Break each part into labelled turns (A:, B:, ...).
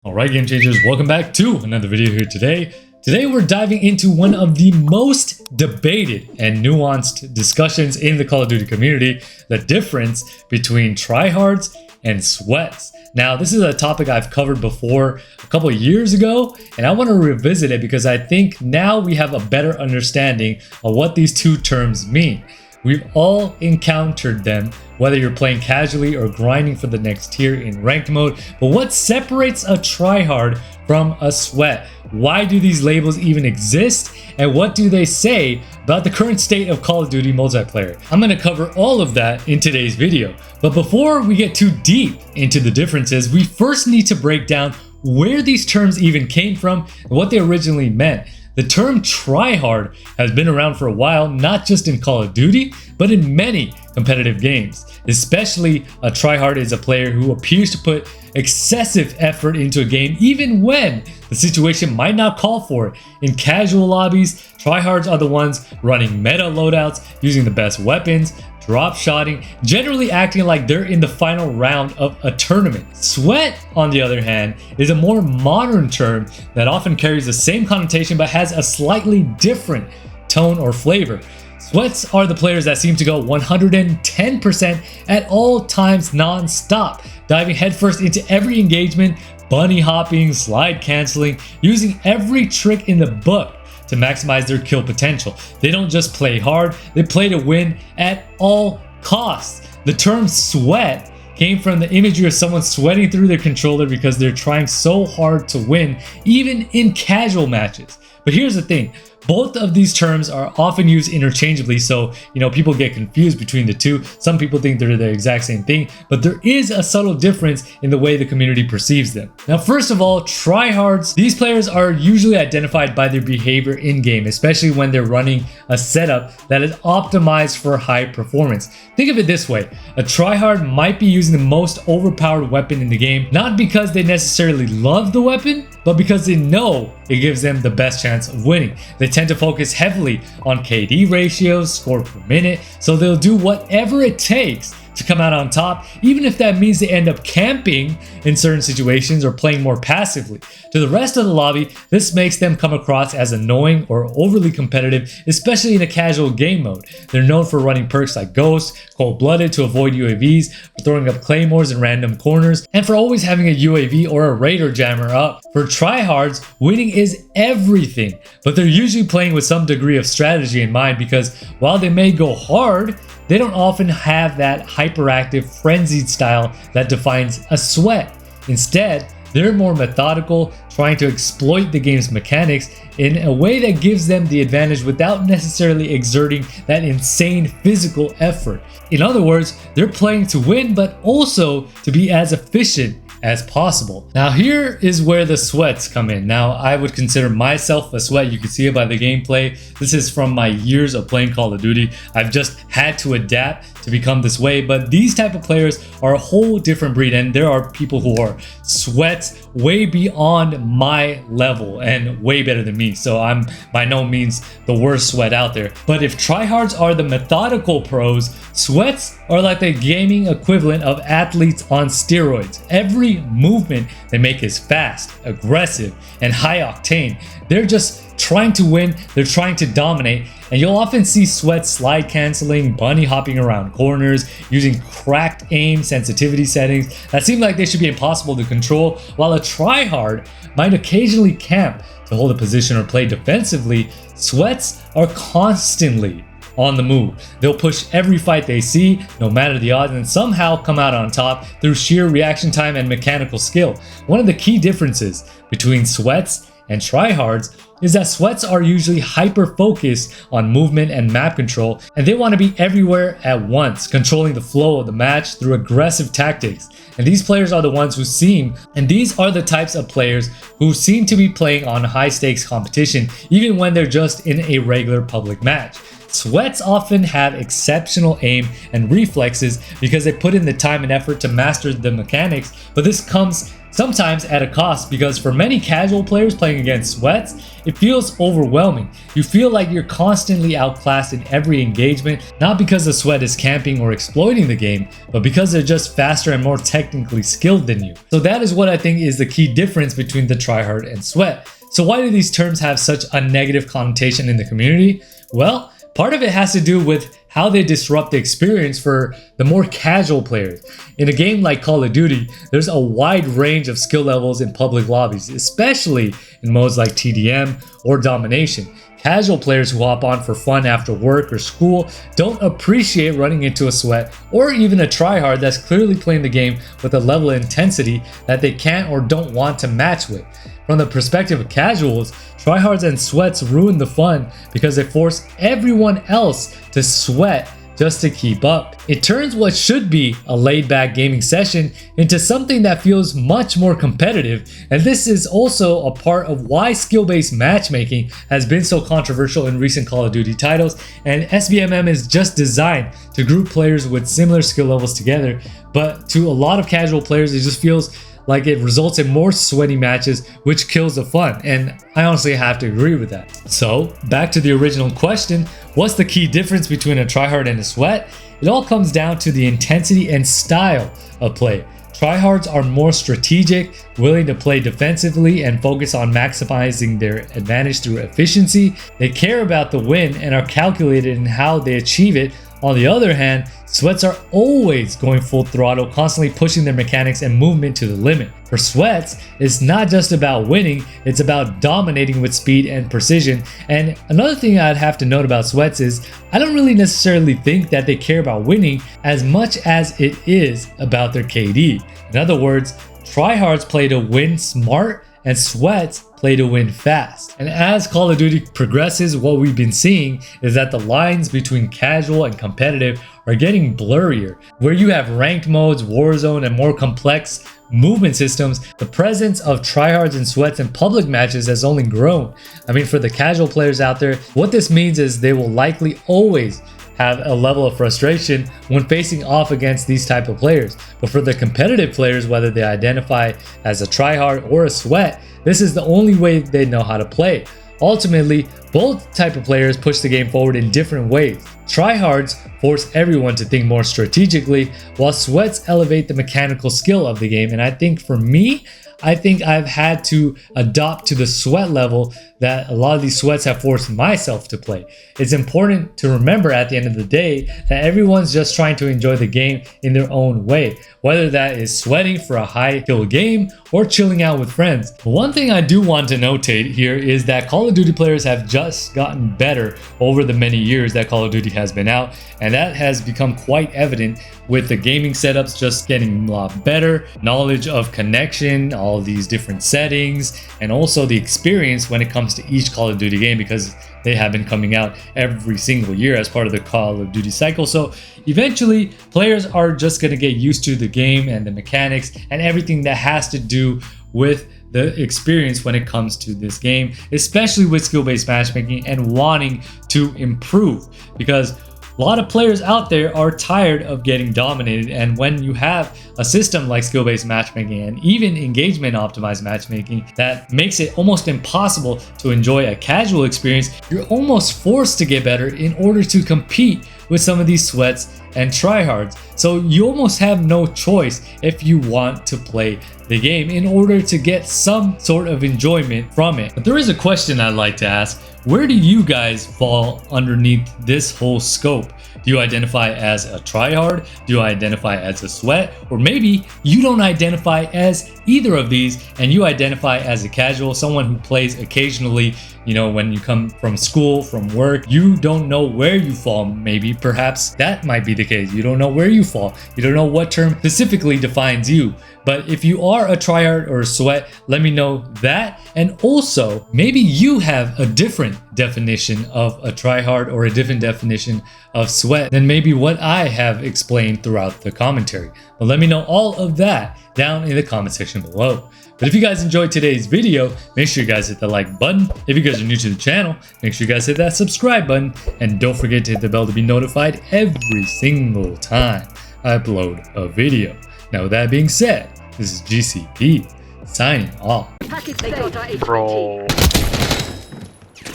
A: Alright game changers, welcome back to another video here today. Today we're diving into one of the most debated and nuanced discussions in the Call of Duty community, the difference between tryhards and sweats. Now this is a topic I've covered before a couple of years ago, and I want to revisit it because I think now we have a better understanding of what these two terms mean. We've all encountered them, whether you're playing casually or grinding for the next tier in ranked mode. But what separates a tryhard from a sweat? Why do these labels even exist? And what do they say about the current state of Call of Duty multiplayer? I'm going to cover all of that in today's video. But before we get too deep into the differences, we first need to break down where these terms even came from and what they originally meant. The term tryhard has been around for a while, not just in Call of Duty, but in many competitive games. Especially, a tryhard is a player who appears to put excessive effort into a game even when the situation might not call for it. In casual lobbies, tryhards are the ones running meta loadouts, using the best weapons, drop shotting, generally acting like they're in the final round of a tournament. Sweat, on the other hand, is a more modern term that often carries the same connotation but has a slightly different tone or flavor. Sweats are the players that seem to go 110% at all times non-stop, diving headfirst into every engagement, bunny hopping, slide canceling, using every trick in the book to maximize their kill potential. They don't just play hard, they play to win at all costs. The term sweat came from the imagery of someone sweating through their controller because they're trying so hard to win, even in casual matches. But here's the thing, both of these terms are often used interchangeably, so people get confused between the two. Some people think they're the exact same thing, but there is a subtle difference in the way the community perceives them. Now, first of all, tryhards. These players are usually identified by their behavior in-game, especially when they're running a setup that is optimized for high performance. Think of it this way, a tryhard might be using the most overpowered weapon in the game, not because they necessarily love the weapon, but because they know it gives them the best chance of winning. They tend to focus heavily on KD ratios, score per minute, so they'll do whatever it takes to come out on top, even if that means they end up camping in certain situations or playing more passively. To the rest of the lobby, this makes them come across as annoying or overly competitive, especially in a casual game mode. They're known for running perks like Ghost, Cold-Blooded to avoid UAVs, for throwing up claymores in random corners, and for always having a UAV or a radar jammer up. For tryhards, winning is everything, but they're usually playing with some degree of strategy in mind because while they may go hard, they don't often have that hyperactive, frenzied style that defines a sweat. Instead, they're more methodical, trying to exploit the game's mechanics in a way that gives them the advantage without necessarily exerting that insane physical effort. In other words, they're playing to win, but also to be as efficient as possible. Now here is where the sweats come in. Now I would consider myself a sweat. You can see it by the gameplay. This is from my years of playing Call of Duty. I've just had to adapt to become this way, but these type of players are a whole different breed, and there are people who are sweats way beyond my level and way better than me, so I'm by no means the worst sweat out there. But if tryhards are the methodical pros, sweats are like the gaming equivalent of athletes on steroids. Every movement they make is fast, aggressive, and high octane. They're just trying to win, they're trying to dominate, and you'll often see sweats slide canceling, bunny hopping around corners, using cracked aim sensitivity settings that seem like they should be impossible to control, while a tryhard might occasionally camp to hold a position or play defensively. Sweats are constantly on the move. They'll push every fight they see, no matter the odds, and somehow come out on top through sheer reaction time and mechanical skill. One of the key differences between sweats and tryhards is that sweats are usually hyper-focused on movement and map control, and they want to be everywhere at once, controlling the flow of the match through aggressive tactics. And these players are the ones who these are the types of players who seem to be playing on high-stakes competition, even when they're just in a regular public match. Sweats often have exceptional aim and reflexes because they put in the time and effort to master the mechanics, but this comes sometimes at a cost, because for many casual players playing against Sweats, it feels overwhelming. You feel like you're constantly outclassed in every engagement, not because the Sweat is camping or exploiting the game, but because they're just faster and more technically skilled than you. So that is what I think is the key difference between the Tryhard and Sweat. So why do these terms have such a negative connotation in the community? Well, part of it has to do with how they disrupt the experience for the more casual players. In a game like Call of Duty, there's a wide range of skill levels in public lobbies, especially in modes like TDM or Domination. Casual players who hop on for fun after work or school don't appreciate running into a Sweat or even a Tryhard that's clearly playing the game with a level of intensity that they can't or don't want to match with. From the perspective of casuals, Tryhards and Sweats ruin the fun because they force everyone else to sweat just to keep up. It turns what should be a laid-back gaming session into something that feels much more competitive, and this is also a part of why skill-based matchmaking has been so controversial in recent Call of Duty titles, and SBMM is just designed to group players with similar skill levels together, but to a lot of casual players it just feels like it results in more sweaty matches, which kills the fun, and I honestly have to agree with that. So back to the original question, what's the key difference between a Tryhard and a Sweat? It all comes down to the intensity and style of play. Tryhards are more strategic, willing to play defensively and focus on maximizing their advantage through efficiency. They care about the win and are calculated in how they achieve it. On the other hand, Sweats are always going full throttle, constantly pushing their mechanics and movement to the limit. For Sweats, it's not just about winning, it's about dominating with speed and precision. And another thing I'd have to note about Sweats is I don't really necessarily think that they care about winning as much as it is about their KD. In other words, Tryhards play to win smart and Sweats play to win fast. And as Call of Duty progresses, what we've been seeing is that the lines between casual and competitive are getting blurrier. Where you have ranked modes, Warzone, and more complex movement systems, the presence of Tryhards and Sweats in public matches has only grown. I mean, for the casual players out there, what this means is they will likely always have a level of frustration when facing off against these type of players. But for the competitive players, whether they identify as a Tryhard or a Sweat, this is the only way they know how to play. Ultimately, both type of players push the game forward in different ways. Tryhards force everyone to think more strategically, while Sweats elevate the mechanical skill of the game. And I think for me, I've had to adopt to the Sweat level that a lot of these Sweats have forced myself to play. It's important to remember at the end of the day that everyone's just trying to enjoy the game in their own way, whether that is sweating for a high kill game or chilling out with friends. One thing I do want to notate here is that Call of Duty players have just gotten better over the many years that Call of Duty has been out, and that has become quite evident with the gaming setups just getting a lot better, knowledge of connection, all these different settings, and also the experience when it comes to each Call of Duty game, because they have been coming out every single year as part of the Call of Duty cycle. So eventually players are just going to get used to the game and the mechanics and everything that has to do with the experience when it comes to this game, especially with skill-based matchmaking and wanting to improve, because a lot of players out there are tired of getting dominated, and when you have a system like skill-based matchmaking and even engagement optimized matchmaking that makes it almost impossible to enjoy a casual experience, you're almost forced to get better in order to compete with some of these Sweats and Tryhards. So you almost have no choice if you want to play the game in order to get some sort of enjoyment from it. But there is a question I'd like to ask. Where do you guys fall underneath this whole scope? Do you identify as a Tryhard? Do you identify as a Sweat? Or maybe you don't identify as either of these and you identify as a casual, someone who plays occasionally, you know, when you come from school, from work. You don't know where you fall. Maybe perhaps that might be the case. You don't know where you fall. You don't know what term specifically defines you. But if you are a Tryhard or a Sweat, let me know that. And also, maybe you have a different definition of a Tryhard or a different definition of Sweat than maybe what I have explained throughout the commentary. But let me know all of that down in the comment section below. But if you guys enjoyed today's video, make sure you guys hit the like button. If you guys are new to the channel, make sure you guys hit that subscribe button. And don't forget to hit the bell to be notified every single time I upload a video. Now with that being said, this is GCP, signing off.
B: Package they got our HVT.
C: Bro.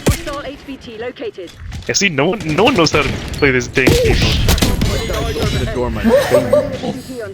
B: Hostile HVT located.
C: Yeah, see, no one knows how to play this dang game.
B: HVT on